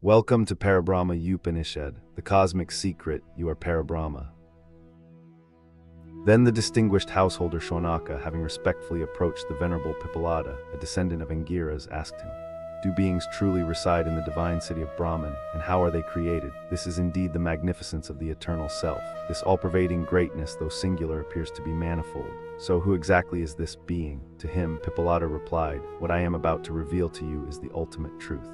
Welcome to Parabrahma Upanishad, the cosmic secret, you are Parabrahma. Then the distinguished householder Shaunaka, having respectfully approached the venerable Pippalada, a descendant of Angiras, asked him, "Do beings truly reside in the divine city of Brahman, and how are they created? This is indeed the magnificence of the eternal self. This all-pervading greatness, though singular, appears to be manifold. So who exactly is this being?" To him, Pippalada replied, "What I am about to reveal to you is the ultimate truth.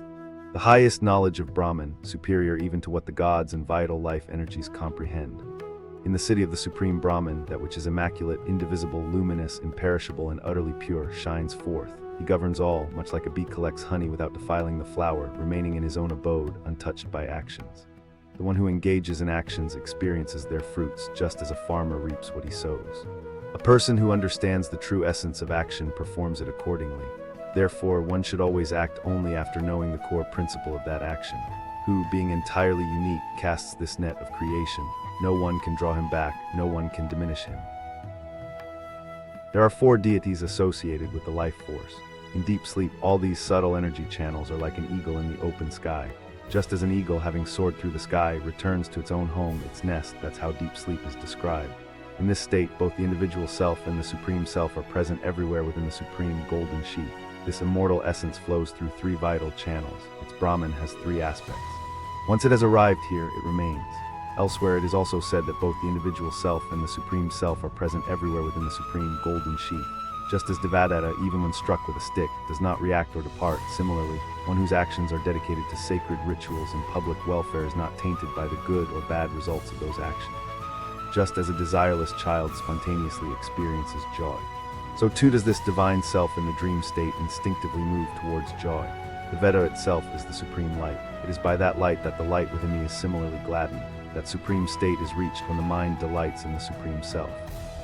The highest knowledge of Brahman, superior even to what the gods and vital life energies comprehend. In the city of the supreme Brahman, that which is immaculate, indivisible, luminous, imperishable, and utterly pure, shines forth. He governs all, much like a bee collects honey without defiling the flower, remaining in his own abode, untouched by actions. The one who engages in actions experiences their fruits, just as a farmer reaps what he sows. A person who understands the true essence of action performs it accordingly. Therefore, one should always act only after knowing the core principle of that action. Who, being entirely unique, casts this net of creation. No one can draw him back, no one can diminish him." There are 4 deities associated with the life force. In deep sleep, all these subtle energy channels are like an eagle in the open sky. Just as an eagle, having soared through the sky, returns to its own home, its nest, that's how deep sleep is described. In this state, both the individual self and the supreme self are present everywhere within the supreme golden sheath. This immortal essence flows through 3 vital channels. Its Brahman has 3 aspects. Once it has arrived here, it remains. Elsewhere, it is also said that both the individual self and the supreme self are present everywhere within the supreme golden sheath. Just as Vedanta, even when struck with a stick, does not react or depart, similarly, one whose actions are dedicated to sacred rituals and public welfare is not tainted by the good or bad results of those actions. Just as a desireless child spontaneously experiences joy, so too does this divine self in the dream state instinctively move towards joy. The Veda itself is the supreme light. It is by that light that the light within me is similarly gladdened. That supreme state is reached when the mind delights in the supreme self.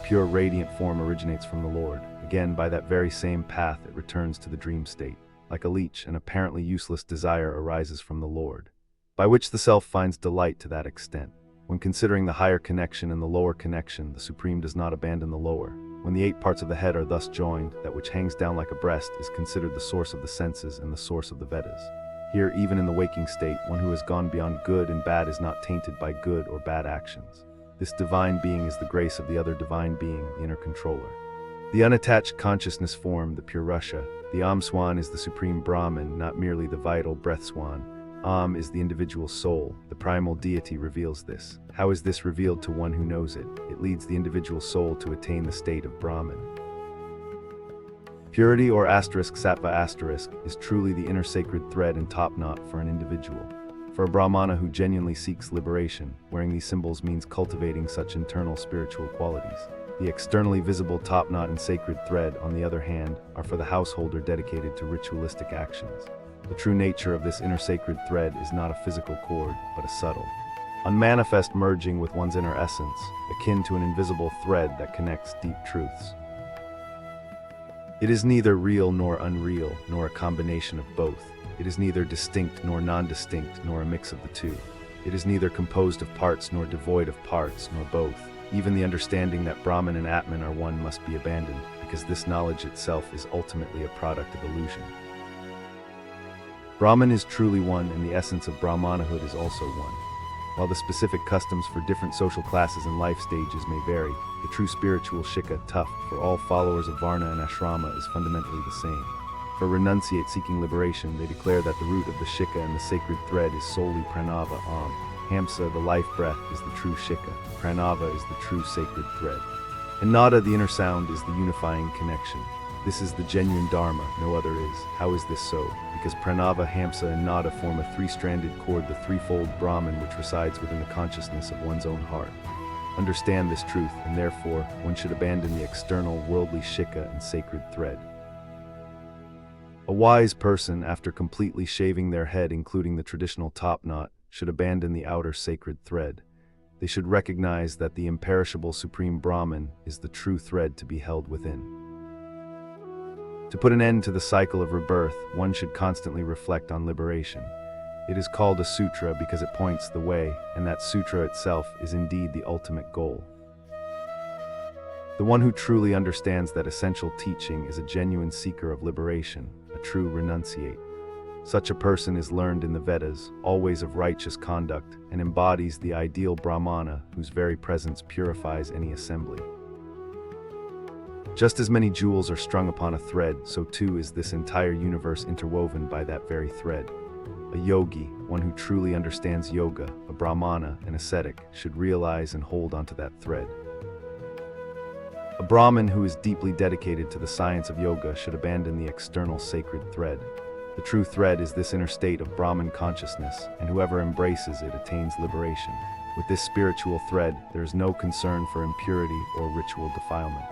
Pure radiant form originates from the Lord. Again, by that very same path it returns to the dream state. Like a leech, an apparently useless desire arises from the Lord, by which the self finds delight to that extent. When considering the higher connection and the lower connection, the supreme does not abandon the lower. When the 8 parts of the head are thus joined, that which hangs down like a breast is considered the source of the senses and the source of the Vedas. Here, even in the waking state, one who has gone beyond good and bad is not tainted by good or bad actions. This divine being is the grace of the other divine being, the inner controller. The unattached consciousness form, the pure Russia. The Swan is the supreme Brahman, not merely the vital breath swan. Is the individual soul. The primal deity reveals this. How is this revealed to one who knows it? It leads the individual soul to attain the state of Brahman. Purity or sattva is truly the inner sacred thread and top knot for an individual. For a Brahmana who genuinely seeks liberation, wearing these symbols means cultivating such internal spiritual qualities. The externally visible top knot and sacred thread, on the other hand, are for the householder dedicated to ritualistic actions. The true nature of this inner sacred thread is not a physical cord, but a subtle, unmanifest merging with one's inner essence, akin to an invisible thread that connects deep truths. It is neither real nor unreal, nor a combination of both. It is neither distinct nor non-distinct, nor a mix of the two. It is neither composed of parts nor devoid of parts, nor both. Even the understanding that Brahman and Atman are one must be abandoned, because this knowledge itself is ultimately a product of illusion. Brahman is truly one, and the essence of Brahmanahood is also one. While the specific customs for different social classes and life stages may vary, the true spiritual shikha, tuft, for all followers of Varna and Ashrama is fundamentally the same. For Renunciate seeking liberation, they declare that the root of the shikha and the sacred thread is solely pranava, Hamsa, the life breath, is the true shikha. Pranava is the true sacred thread. And nada, the inner sound, is the unifying connection. This is the genuine Dharma, no other is. How is this so? Because Pranava, Hamsa, and Nada form a 3-stranded cord, the threefold Brahman which resides within the consciousness of one's own heart. Understand this truth, and therefore, one should abandon the external, worldly shikha and sacred thread. A wise person, after completely shaving their head, including the traditional top knot, should abandon the outer sacred thread. They should recognize that the imperishable supreme Brahman is the true thread to be held within. To put an end to the cycle of rebirth, one should constantly reflect on liberation. It is called a sutra because it points the way, and that sutra itself is indeed the ultimate goal. The one who truly understands that essential teaching is a genuine seeker of liberation, a true renunciate. Such a person is learned in the Vedas, always of righteous conduct, and embodies the ideal Brahmana whose very presence purifies any assembly. Just as many jewels are strung upon a thread, so too is this entire universe interwoven by that very thread. A yogi, one who truly understands yoga, a Brahmana, an ascetic, should realize and hold onto that thread. A Brahmin who is deeply dedicated to the science of yoga should abandon the external sacred thread. The true thread is this inner state of Brahman consciousness, and whoever embraces it attains liberation. With this spiritual thread, there is no concern for impurity or ritual defilement.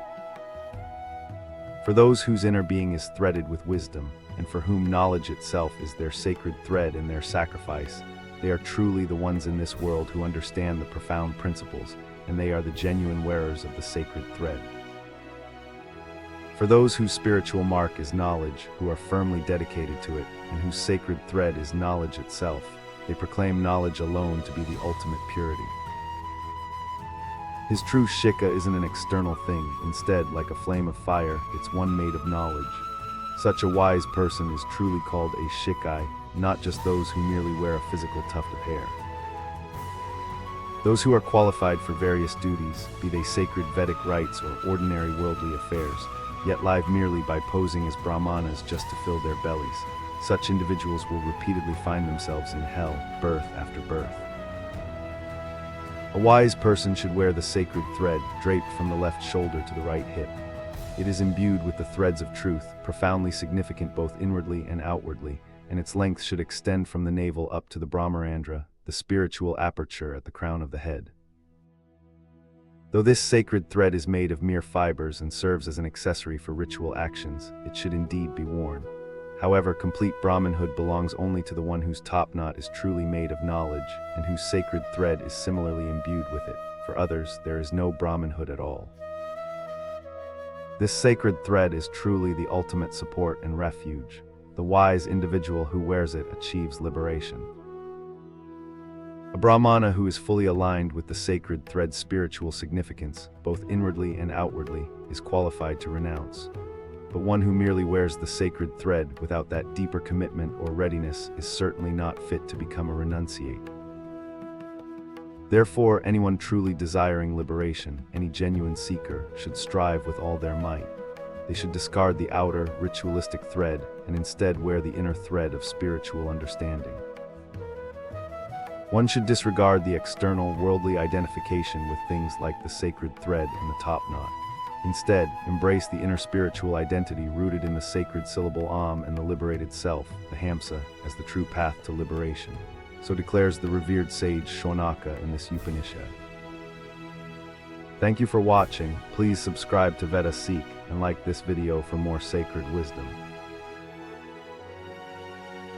For those whose inner being is threaded with wisdom, and for whom knowledge itself is their sacred thread and their sacrifice, they are truly the ones in this world who understand the profound principles, and they are the genuine wearers of the sacred thread. For those whose spiritual mark is knowledge, who are firmly dedicated to it, and whose sacred thread is knowledge itself, they proclaim knowledge alone to be the ultimate purity. His true shikha isn't an external thing, instead, like a flame of fire, it's one made of knowledge. Such a wise person is truly called a shikai, not just those who merely wear a physical tuft of hair. Those who are qualified for various duties, be they sacred Vedic rites or ordinary worldly affairs, yet live merely by posing as Brahmanas just to fill their bellies, such individuals will repeatedly find themselves in hell, birth after birth. A wise person should wear the sacred thread draped from the left shoulder to the right hip. It is imbued with the threads of truth, profoundly significant both inwardly and outwardly, and its length should extend from the navel up to the Brahmarandra, the spiritual aperture at the crown of the head. Though this sacred thread is made of mere fibers and serves as an accessory for ritual actions, it should indeed be worn. However, complete Brahmanhood belongs only to the one whose top knot is truly made of knowledge, and whose sacred thread is similarly imbued with it. For others, there is no Brahmanhood at all. This sacred thread is truly the ultimate support and refuge. The wise individual who wears it achieves liberation. A Brahmana who is fully aligned with the sacred thread's spiritual significance, both inwardly and outwardly, is qualified to renounce. But one who merely wears the sacred thread without that deeper commitment or readiness is certainly not fit to become a renunciate. Therefore, anyone truly desiring liberation, any genuine seeker, should strive with all their might. They should discard the outer, ritualistic thread and instead wear the inner thread of spiritual understanding. One should disregard the external, worldly identification with things like the sacred thread and the top knot. Instead, embrace the inner spiritual identity rooted in the sacred syllable Om and the liberated self, the Hamsa, as the true path to liberation. So declares the revered sage Shaunaka in this Upanishad. Thank you for watching. Please subscribe to VedaSeek and like this video for more sacred wisdom.